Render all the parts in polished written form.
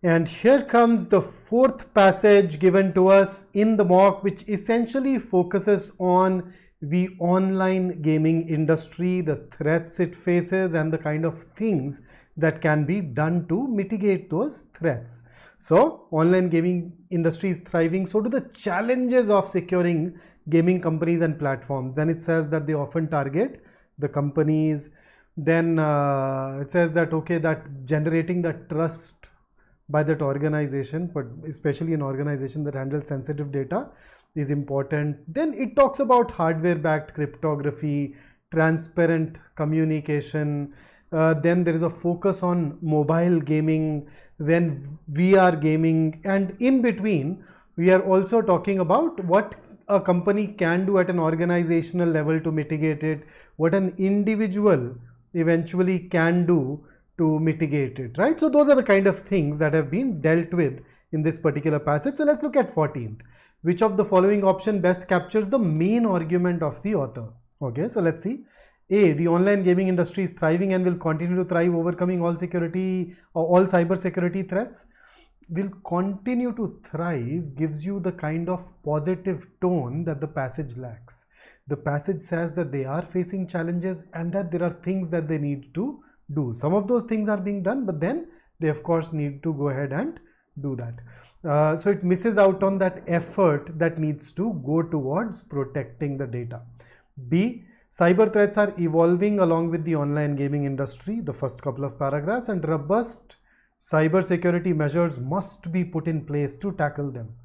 And here comes the fourth passage given to us in the mock, which essentially focuses on the online gaming industry, the threats it faces, and the kind of things that can be done to mitigate those threats. So, online gaming industry is thriving. So do the challenges of securing gaming companies and platforms. Then it says that they often target the companies. Then it says that, okay, that generating that trust by that organization, but especially an organization that handles sensitive data, is important. Then it talks about hardware-backed cryptography, transparent communication. Then there is a focus on mobile gaming, then VR gaming, and in between we are also talking about what a company can do at an organizational level to mitigate it, what an individual eventually can do to mitigate it, right? So those are the kind of things that have been dealt with in this particular passage. So let's look at 14th. Which of the following option best captures the main argument of the author? Okay, so let's see. A, the online gaming industry is thriving and will continue to thrive, overcoming all security or all cyber security threats. Will continue to thrive gives you the kind of positive tone that the passage lacks. The passage says that they are facing challenges and that there are things that they need to do. Some of those things are being done, but then they of course need to go ahead and do that. So it misses out on that effort that needs to go towards protecting the data. B, cyber threats are evolving along with the online gaming industry, the first couple of paragraphs, and robust cyber security measures must be put in place to tackle them.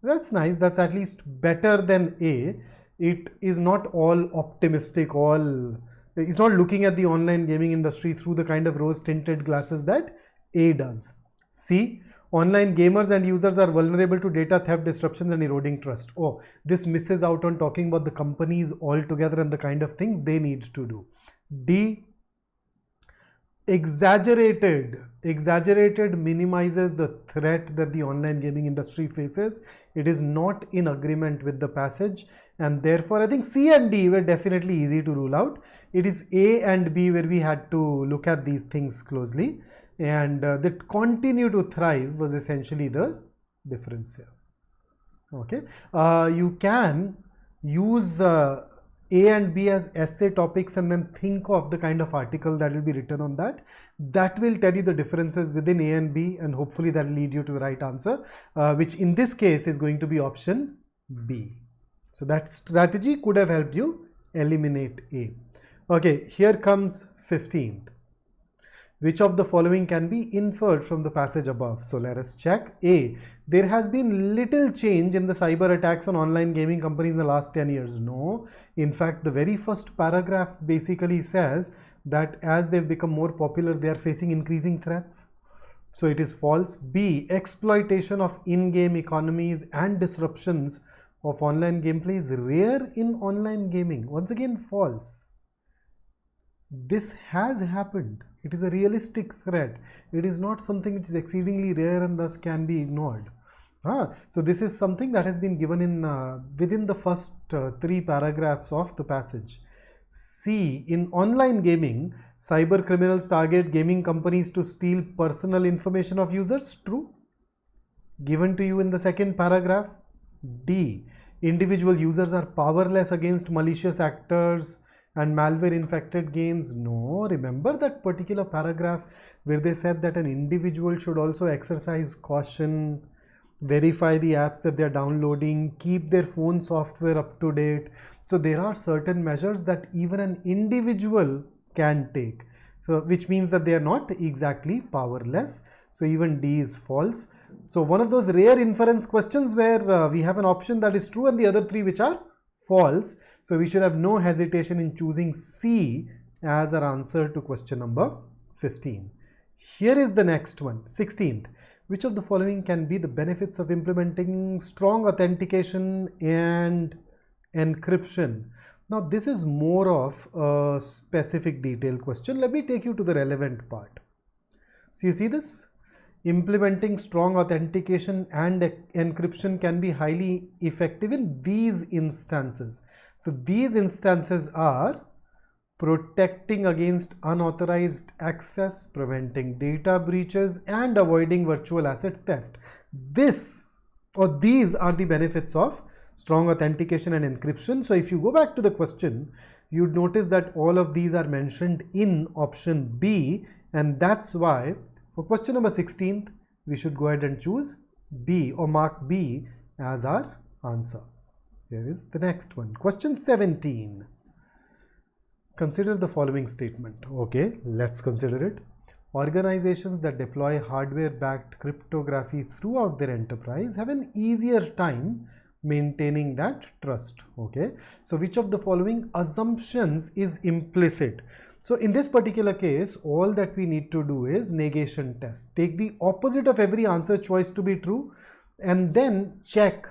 That's nice. That's at least better than A. It is not all optimistic, it's not looking at the online gaming industry through the kind of rose-tinted glasses that A does. C, online gamers and users are vulnerable to data theft, disruptions, and eroding trust. Oh, this misses out on talking about the companies altogether and the kind of things they need to do. D, exaggerated minimizes the threat that the online gaming industry faces. It is not in agreement with the passage, and therefore I think C and D were definitely easy to rule out. It is A and B where we had to look at these things closely, and that continue to thrive was essentially the difference here. Okay, you can use A and B as essay topics and then think of the kind of article that will be written on that. That will tell you the differences within A and B, and hopefully that will lead you to the right answer, which in this case is going to be option B. So that strategy could have helped you eliminate A. Okay, here comes 15th. Which of the following can be inferred from the passage above? So let us check. A, there has been little change in the cyber attacks on online gaming companies in the last 10 years. No, in fact, the very first paragraph basically says that as they've become more popular, they are facing increasing threats. So it is false. B, exploitation of in-game economies and disruptions of online gameplay is rare in online gaming. Once again, false. This has happened. It is a realistic threat. It is not something which is exceedingly rare and thus can be ignored. So this is something that has been given in within the first 3 paragraphs of the passage. C, in online gaming, cyber criminals target gaming companies to steal personal information of users. True. Given to you in the second paragraph. D, individual users are powerless against malicious actors and malware infected games. No, remember that particular paragraph where they said that an individual should also exercise caution, verify the apps that they're downloading, keep their phone software up to date. So there are certain measures that even an individual can take, so which means that they are not exactly powerless. So even D is false. So one of those rare inference questions where we have an option that is true and the other 3 which are false. So we should have no hesitation in choosing C as our answer to question number 15. Here is the next one, 16th. Which of the following can be the benefits of implementing strong authentication and encryption? Now this is more of a specific detail question. Let me take you to the relevant part. So you see this? Implementing strong authentication and encryption can be highly effective in these instances. So these instances are protecting against unauthorized access, preventing data breaches, and avoiding virtual asset theft. These are the benefits of strong authentication and encryption. So if you go back to the question, you'd notice that all of these are mentioned in option B, and that's why for question number 16th, we should go ahead and choose B or mark B as our answer. Here is the next one. Question 17. Consider the following statement. Okay, let's consider it. Organizations that deploy hardware-backed cryptography throughout their enterprise have an easier time maintaining that trust. Okay, so which of the following assumptions is implicit? So in this particular case, all that we need to do is negation test. Take the opposite of every answer choice to be true and then check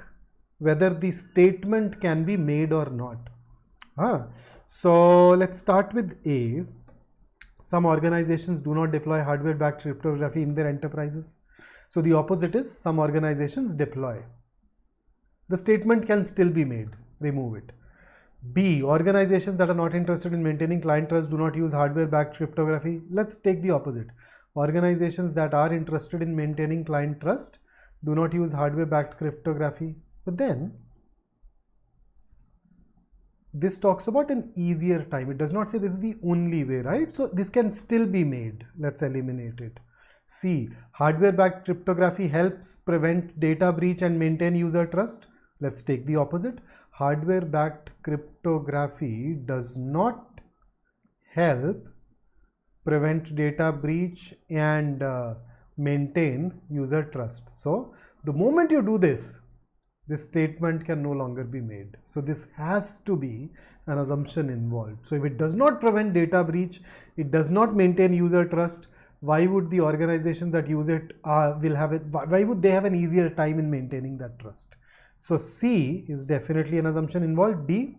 whether the statement can be made or not. So let's start with A. Some organizations do not deploy hardware-backed cryptography in their enterprises. So the opposite is some organizations deploy. The statement can still be made. Remove it. B. Organizations that are not interested in maintaining client trust do not use hardware-backed cryptography. Let's take the opposite. Organizations that are interested in maintaining client trust do not use hardware-backed cryptography. But then this talks about an easier time. It does not say this is the only way, right? So this can still be made. Let's eliminate it. C. Hardware-backed cryptography helps prevent data breach and maintain user trust. Let's take the opposite. Hardware-backed cryptography does not help prevent data breach and maintain user trust. So the moment you do this statement can no longer be made. So this has to be an assumption involved. So if it does not prevent data breach, it does not maintain user trust, why would the organizations that use it why would they have an easier time in maintaining that trust? So C is definitely an assumption involved. D,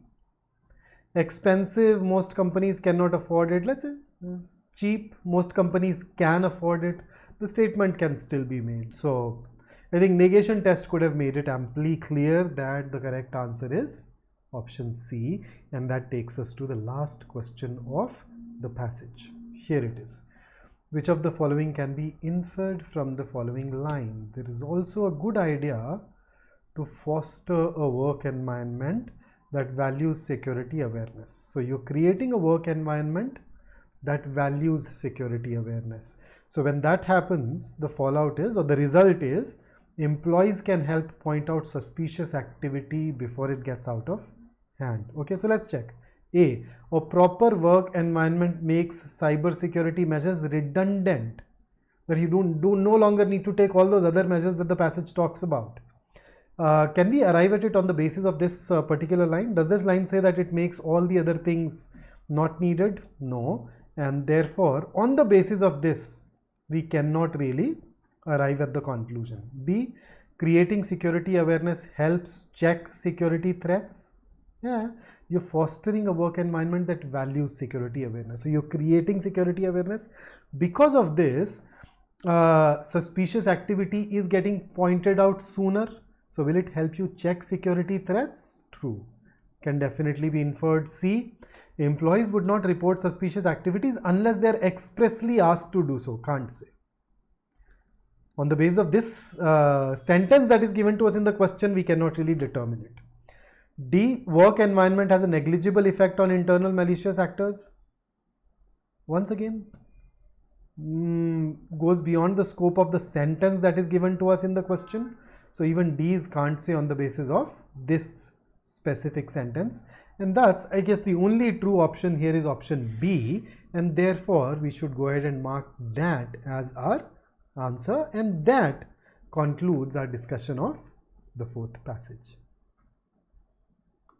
expensive, most companies cannot afford it. Let's say it's cheap, most companies can afford it. The statement can still be made. So I think negation test could have made it amply clear that the correct answer is option C, and that takes us to the last question of the passage. Here it is. Which of the following can be inferred from the following line? There is also a good idea to foster a work environment that values security awareness. So you're creating a work environment that values security awareness. So when that happens, the fallout is, or the result is, employees can help point out suspicious activity before it gets out of hand. Okay, so let's check. A proper work environment makes cybersecurity measures redundant, that you no longer need to take all those other measures that the passage talks about. Can we arrive at it on the basis of this particular line? Does this line say that it makes all the other things not needed? No, and therefore on the basis of this we cannot really arrive at the conclusion. B, creating security awareness helps check security threats. Yeah, you're fostering a work environment that values security awareness. So you're creating security awareness. Because of this, suspicious activity is getting pointed out sooner. So will it help you check security threats? True. Can definitely be inferred. C, employees would not report suspicious activities unless they're expressly asked to do so. Can't say. On the basis of this sentence that is given to us in the question, we cannot really determine it. D, work environment has a negligible effect on internal malicious actors. Once again, goes beyond the scope of the sentence that is given to us in the question. So even D's can't say on the basis of this specific sentence. And thus, I guess the only true option here is option B. And therefore, we should go ahead and mark that as our answer, and that concludes our discussion of the fourth passage.